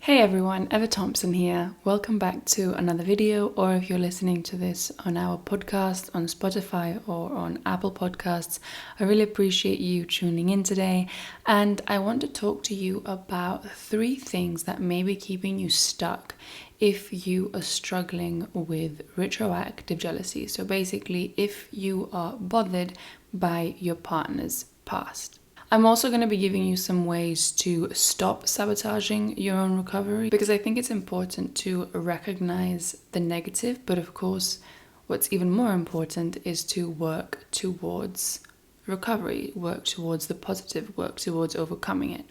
Hey everyone, Eva Thompson here. Welcome back to another video, or if you're listening to this on our podcast on Spotify or on Apple Podcasts, I really appreciate you tuning in today. And I want to talk to you about 3 things that may be keeping you stuck if you are struggling with retroactive jealousy. So basically, if you are bothered by your partner's past. I'm also going to be giving you some ways to stop sabotaging your own recovery, because I think it's important to recognize the negative, but of course, what's even more important is to work towards recovery, work towards the positive, work towards overcoming it.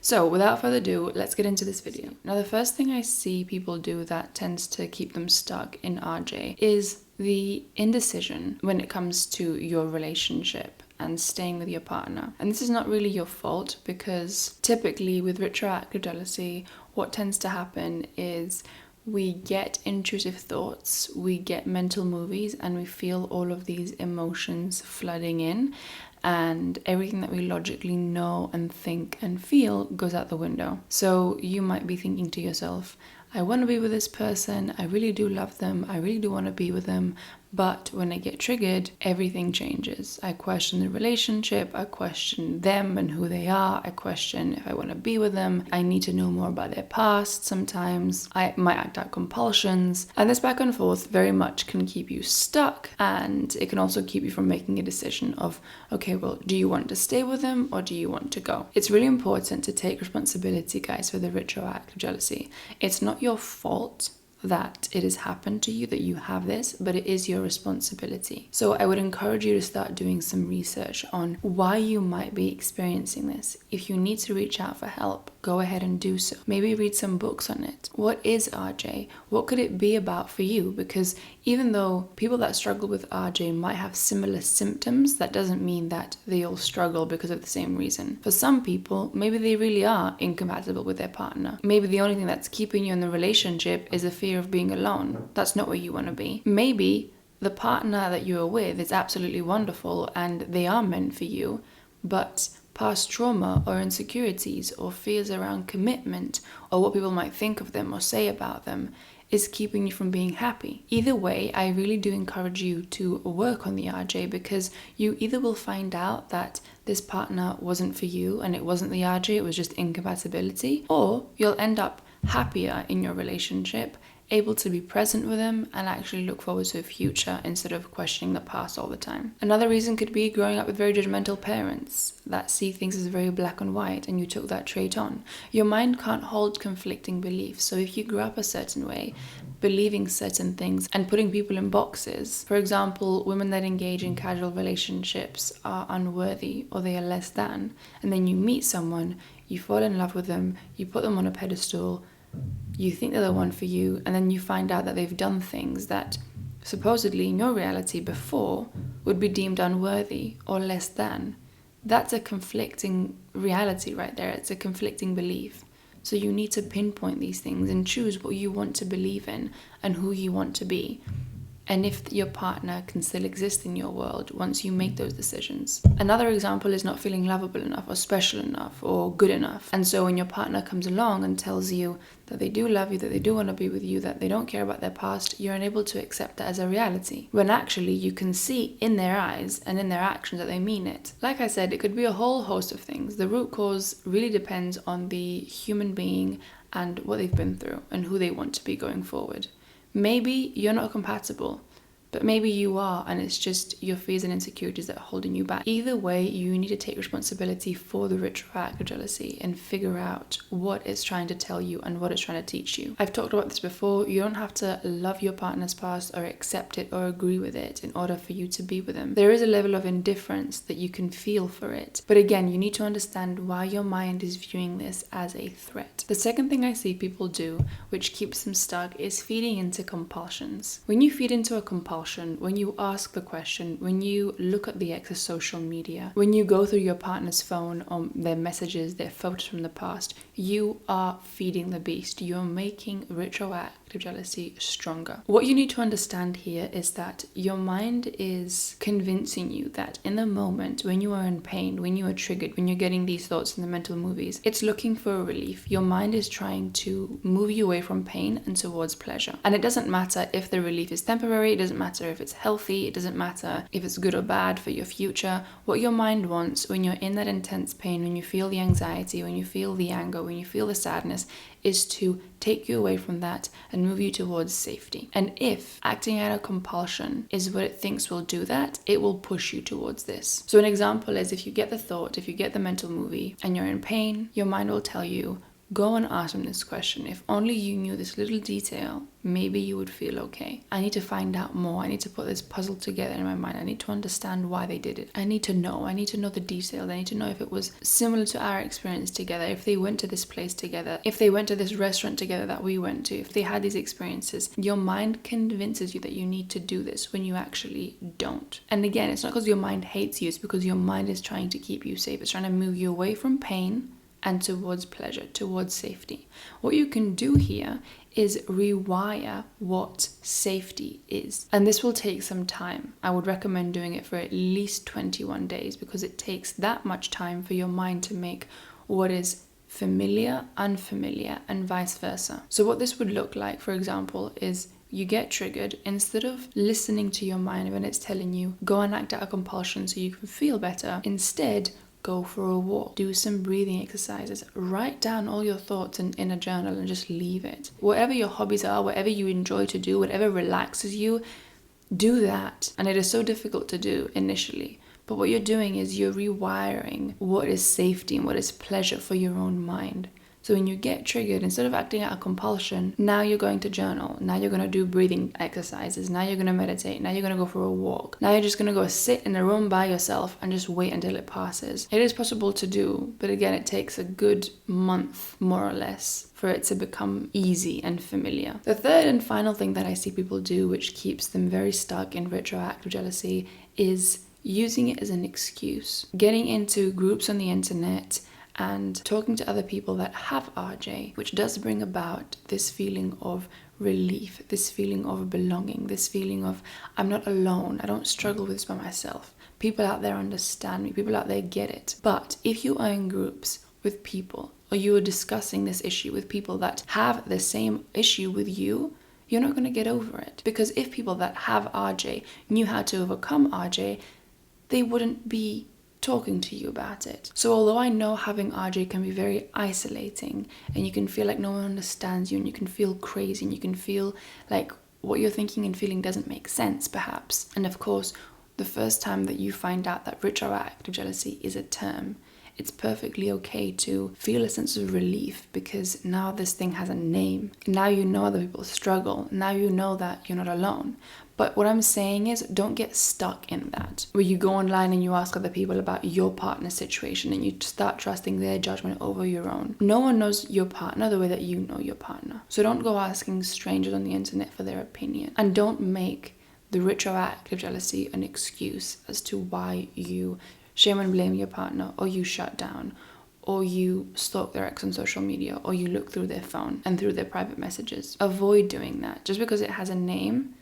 So without further ado, let's get into this video. Now, the first thing I see people do that tends to keep them stuck in RJ is the indecision when it comes to your relationship and staying with your partner. And this is not really your fault, because typically with retroactive jealousy, what tends to happen is we get intrusive thoughts, we get mental movies, and we feel all of these emotions flooding in, and everything that we logically know and think and feel goes out the window. So you might be thinking to yourself, I want to be with this person, I really do love them, I really do want to be with them, but when I get triggered, everything changes. I question the relationship, I question them and who they are, I question if I want to be with them, I need to know more about their past sometimes, I might act out compulsions, and this back and forth very much can keep you stuck, and it can also keep you from making a decision of, okay, well, do you want to stay with them or do you want to go? It's really important to take responsibility, guys, for the retroactive jealousy. It's not your fault that it has happened to you, that you have this, but it is your responsibility. So I would encourage you to start doing some research on why you might be experiencing this. If you need to reach out for help, go ahead and do so. Maybe read some books on it. What is RJ? What could it be about for you? Because even though people that struggle with RJ might have similar symptoms, that doesn't mean that they all struggle because of the same reason. For some people, maybe they really are incompatible with their partner. Maybe the only thing that's keeping you in the relationship is a fear of being alone. That's not where you want to be. Maybe the partner that you are with is absolutely wonderful and they are meant for you, but past trauma or insecurities or fears around commitment or what people might think of them or say about them is keeping you from being happy. Either way, I really do encourage you to work on the RJ, because you either will find out that this partner wasn't for you and it wasn't the RJ, it was just incompatibility, or you'll end up happier in your relationship, able to be present with them and actually look forward to a future instead of questioning the past all the time. Another reason could be growing up with very judgmental parents that see things as very black and white, and you took that trait on. Your mind can't hold conflicting beliefs, so if you grew up a certain way, believing certain things and putting people in boxes, for example, women that engage in casual relationships are unworthy or they are less than, and then you meet someone, you fall in love with them, you put them on a pedestal, you think they're the one for you, and then you find out that they've done things that supposedly in your reality before would be deemed unworthy or less than. That's a conflicting reality right there. It's a conflicting belief. So you need to pinpoint these things and choose what you want to believe in and who you want to be, and if your partner can still exist in your world once you make those decisions. Another example is not feeling lovable enough or special enough or good enough. And so when your partner comes along and tells you that they do love you, that they do want to be with you, that they don't care about their past, you're unable to accept that as a reality, when actually you can see in their eyes and in their actions that they mean it. Like I said, it could be a whole host of things. The root cause really depends on the human being and what they've been through and who they want to be going forward. Maybe you're not compatible, but maybe you are, and it's just your fears and insecurities that are holding you back. Either way, you need to take responsibility for the retroactive jealousy and figure out what it's trying to tell you and what it's trying to teach you. I've talked about this before. You don't have to love your partner's past or accept it or agree with it in order for you to be with them. There is a level of indifference that you can feel for it. But again, you need to understand why your mind is viewing this as a threat. The second thing I see people do, which keeps them stuck, is feeding into compulsions. When you feed into a compulsion, compulsion, when you ask the question, when you look at the ex's social media, when you go through your partner's phone or their messages, their photos from the past, you are feeding the beast. You're making retroactive jealousy stronger. What you need to understand here is that your mind is convincing you that in the moment when you are in pain, when you are triggered, when you're getting these thoughts in the mental movies, it's looking for a relief. Your mind is trying to move you away from pain and towards pleasure. And it doesn't matter if the relief is temporary, it doesn't matter if it's healthy, it doesn't matter if it's good or bad for your future. What your mind wants when you're in that intense pain, when you feel the anxiety, when you feel the anger, when you feel the sadness, is to take you away from that and move you towards safety. And if acting out of compulsion is what it thinks will do that, it will push you towards this. So an example is if you get the thought, if you get the mental movie and you're in pain, your mind will tell you, go and ask them this question. If only you knew this little detail, maybe you would feel okay. I need to find out more. I need to put this puzzle together in my mind. I need to understand why they did it. I need to know the details. I need to know if it was similar to our experience together, if they went to this place together, if they went to this restaurant together that we went to, if they had these experiences. Your mind convinces you that you need to do this when you actually don't. And again, it's not because your mind hates you, it's because your mind is trying to keep you safe. It's trying to move you away from pain and towards pleasure, towards safety. What you can do here is rewire what safety is. And this will take some time. I would recommend doing it for at least 21 days because it takes that much time for your mind to make what is familiar, unfamiliar, and vice versa. So what this would look like, for example, is you get triggered. Instead of listening to your mind when it's telling you, go and act out a compulsion so you can feel better, instead, go for a walk, do some breathing exercises, write down all your thoughts in a journal and just leave it. Whatever your hobbies are, whatever you enjoy to do, whatever relaxes you, do that. And it is so difficult to do initially. But what you're doing is you're rewiring what is safety and what is pleasure for your own mind. So when you get triggered, instead of acting out a compulsion, now you're going to journal. Now you're going to do breathing exercises. Now you're going to meditate. Now you're going to go for a walk. Now you're just going to go sit in a room by yourself and just wait until it passes. It is possible to do, but again, it takes a good month, more or less, for it to become easy and familiar. The third and final thing that I see people do, which keeps them very stuck in retroactive jealousy, is using it as an excuse. Getting into groups on the internet and talking to other people that have RJ, which does bring about this feeling of relief, this feeling of belonging, this feeling of I'm not alone, I don't struggle with this by myself. People out there understand me, people out there get it. But if you are in groups with people, or you are discussing this issue with people that have the same issue with you, you're not going to get over it. Because if people that have RJ knew how to overcome RJ, they wouldn't be talking to you about it. So although I know having RJ can be very isolating and you can feel like no one understands you and you can feel crazy and you can feel like what you're thinking and feeling doesn't make sense perhaps. And of course, the first time that you find out that retroactive jealousy is a term, it's perfectly okay to feel a sense of relief because now this thing has a name. Now you know other people struggle. Now you know that you're not alone. But what I'm saying is don't get stuck in that, where you go online and you ask other people about your partner's situation and you start trusting their judgment over your own. No one knows your partner the way that you know your partner. So don't go asking strangers on the internet for their opinion. And don't make the retroactive jealousy an excuse as to why you shame and blame your partner, or you shut down, or you stalk their ex on social media, or you look through their phone and through their private messages. Avoid doing that. Just because it has a name,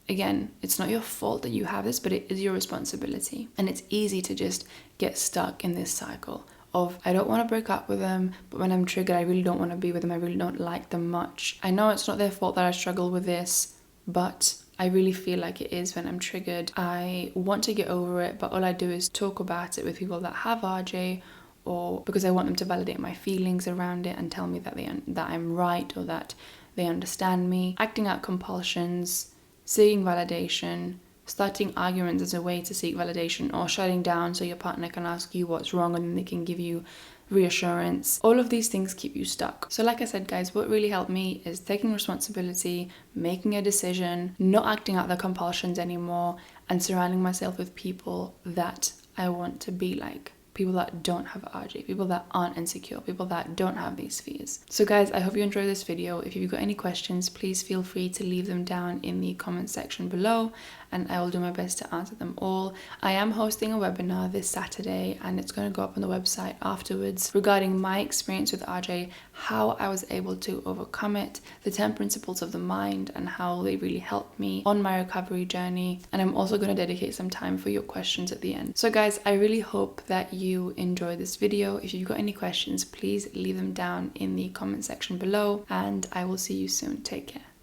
again, it's not your fault that you have this, but it is your responsibility. And it's easy to just get stuck in this cycle of, I don't want to break up with them, but when I'm triggered, I really don't want to be with them. I really don't like them much. I know it's not their fault that I struggle with this, but I really feel like it is when I'm triggered. I want to get over it, but all I do is talk about it with people that have RJ, or because I want them to validate my feelings around it and tell me that that I'm right or that they understand me. Acting out compulsions, seeking validation, starting arguments as a way to seek validation, or shutting down so your partner can ask you what's wrong and then they can give you reassurance. All of these things keep you stuck. So like I said, guys, what really helped me is taking responsibility, making a decision, not acting out the compulsions anymore, and surrounding myself with people that I want to be like. People that don't have RJ, people that aren't insecure, people that don't have these fears. So guys, I hope you enjoyed this video. If you've got any questions, please feel free to leave them down in the comment section below. and I will do my best to answer them all. I am hosting a webinar this Saturday, and it's going to go up on the website afterwards, regarding my experience with RJ, how I was able to overcome it, the 10 principles of the mind, and how they really helped me on my recovery journey. And I'm also going to dedicate some time for your questions at the end. So guys, I really hope that you enjoy this video. If you've got any questions, please leave them down in the comment section below, and I will see you soon. Take care.